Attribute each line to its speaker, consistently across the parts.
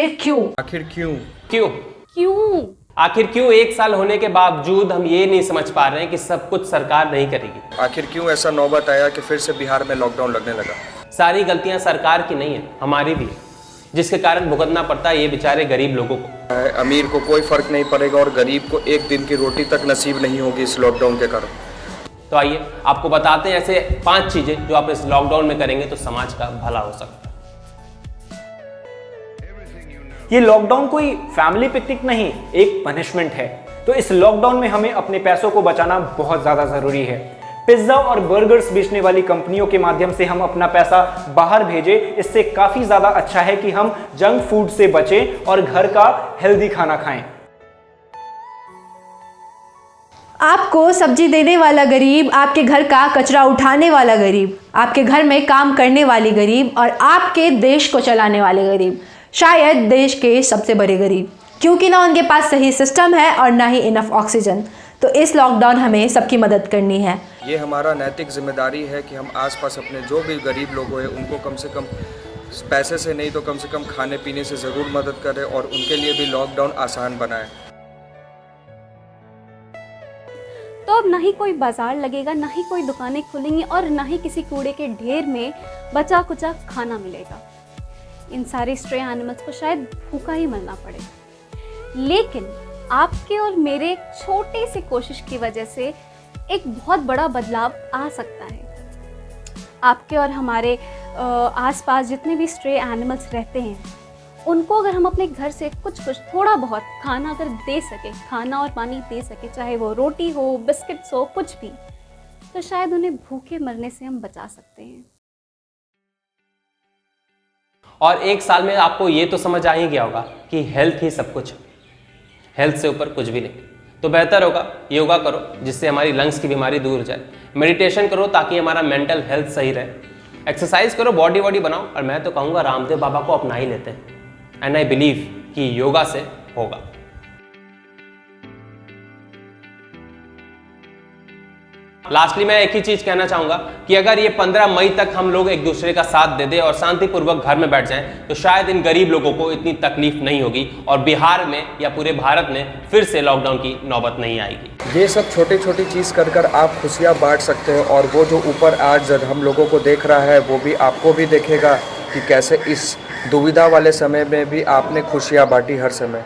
Speaker 1: आखिर क्यों?
Speaker 2: आखिर क्यों?
Speaker 3: क्यों?
Speaker 1: क्यों?
Speaker 3: आखिर क्यों 1 साल होने के बावजूद हम ये नहीं समझ पा रहे हैं कि सब कुछ सरकार नहीं करेगी?
Speaker 2: आखिर क्यों ऐसा नौबत आया कि फिर से बिहार में लॉकडाउन लगने लगा?
Speaker 3: सारी गलतियां सरकार की नहीं है, हमारी भी है, जिसके कारण भुगतना पड़ता है ये बेचारे गरीब लोगों को।
Speaker 2: अमीर को कोई फर्क नहीं पड़ेगा और गरीब को एक दिन की रोटी तक नसीब नहीं होगी इस लॉकडाउन के कारण।
Speaker 3: तो आइए आपको बताते हैं ऐसे 5 चीजें जो आप इस लॉकडाउन में करेंगे तो समाज का भला हो सकता है।
Speaker 4: ये लॉकडाउन कोई फैमिली पिकनिक नहीं, एक पनिशमेंट है। तो इस लॉकडाउन में हमें अपने पैसों को बचाना बहुत ज्यादा जरूरी है। पिज्जा और बर्गर्स बेचने वाली कंपनियों के माध्यम से हम अपना पैसा बाहर भेजें, इससे काफी ज्यादा अच्छा है कि हम जंक फूड से बचें और घर का हेल्दी खाना खाएं।
Speaker 1: आपको सब्जी देने वाला गरीब, आपके घर का कचरा उठाने वाला गरीब, आपके घर में काम करने वाली गरीब और आपके देश को चलाने वाले गरीब, शायद देश के सबसे बड़े गरीब, क्योंकि ना उनके पास सही सिस्टम है और ना ही इनफ ऑक्सीजन। तो इस लॉकडाउन हमें सबकी मदद करनी है।
Speaker 2: ये हमारा नैतिक जिम्मेदारी है कि हम आसपास अपने जो भी गरीब लोग हैं उनको कम से कम पैसे से नहीं तो कम से कम खाने पीने से ज़रूर मदद करें और उनके लिए भी लॉकडाउन आसान बनाएं।
Speaker 5: तो अब ना ही कोई बाजार लगेगा, ना ही कोई दुकानें खुलेंगी और ना ही किसी कूड़े के ढेर में बचा कुचा खाना मिलेगा। इन सारे स्ट्रे एनिमल्स को शायद भूखा ही मरना पड़े, लेकिन आपके और मेरे छोटे से कोशिश की वजह से एक बहुत बड़ा बदलाव आ सकता है। आपके और हमारे आसपास जितने भी स्ट्रे एनिमल्स रहते हैं उनको अगर हम अपने घर से कुछ थोड़ा बहुत खाना अगर दे सके, खाना और पानी दे सके, चाहे वो रोटी हो, बिस्किट्स हो, कुछ भी, तो शायद उन्हें भूखे मरने से हम बचा सकते हैं।
Speaker 3: और 1 साल में आपको ये तो समझ आ ही गया होगा कि हेल्थ ही सब कुछ है, हेल्थ से ऊपर कुछ भी नहीं। तो बेहतर होगा योगा करो जिससे हमारी लंग्स की बीमारी दूर हो जाए, मेडिटेशन करो ताकि हमारा मेंटल हेल्थ सही रहे, एक्सरसाइज करो, बॉडी वॉडी बनाओ, और मैं तो कहूँगा रामदेव बाबा को अपना ही लेते हैं। एंड आई बिलीव कि योगा से होगा। लास्टली मैं एक ही चीज कहना चाहूंगा कि अगर ये 15 मई तक हम लोग एक दूसरे का साथ दे दें और शांतिपूर्वक घर में बैठ जाएं तो शायद इन गरीब लोगों को इतनी तकलीफ नहीं होगी और बिहार में या पूरे भारत में फिर से लॉकडाउन की नौबत नहीं आएगी।
Speaker 2: ये सब छोटी छोटी चीज़ कर कर आप खुशियाँ बांट सकते हैं और वो जो ऊपर आज हम लोगों को देख रहा है वो भी आपको भी देखेगा कि कैसे इस दुविधा वाले समय में भी आपने खुशियाँ बांटी हर समय।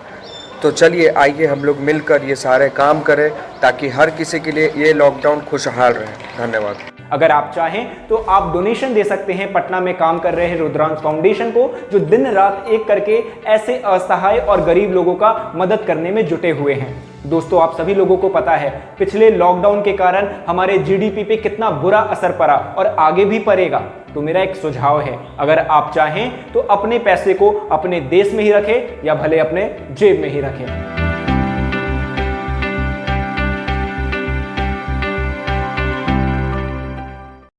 Speaker 2: तो चलिए आइए हम लोग मिलकर ये सारे काम करें ताकि हर किसी के लिए ये लॉकडाउन खुशहाल रहे। धन्यवाद।
Speaker 4: अगर आप चाहें तो आप डोनेशन दे सकते हैं पटना में काम कर रहे रुद्रांश फाउंडेशन को, जो दिन रात एक करके ऐसे असहाय और गरीब लोगों का मदद करने में जुटे हुए हैं। दोस्तों, आप सभी लोगों को पता है पिछले लॉकडाउन के कारण हमारे जीडीपी पे कितना बुरा असर पड़ा और आगे भी पड़ेगा। तो मेरा एक सुझाव है, अगर आप चाहें तो अपने पैसे को अपने देश में ही रखें या भले अपने जेब में ही रखें।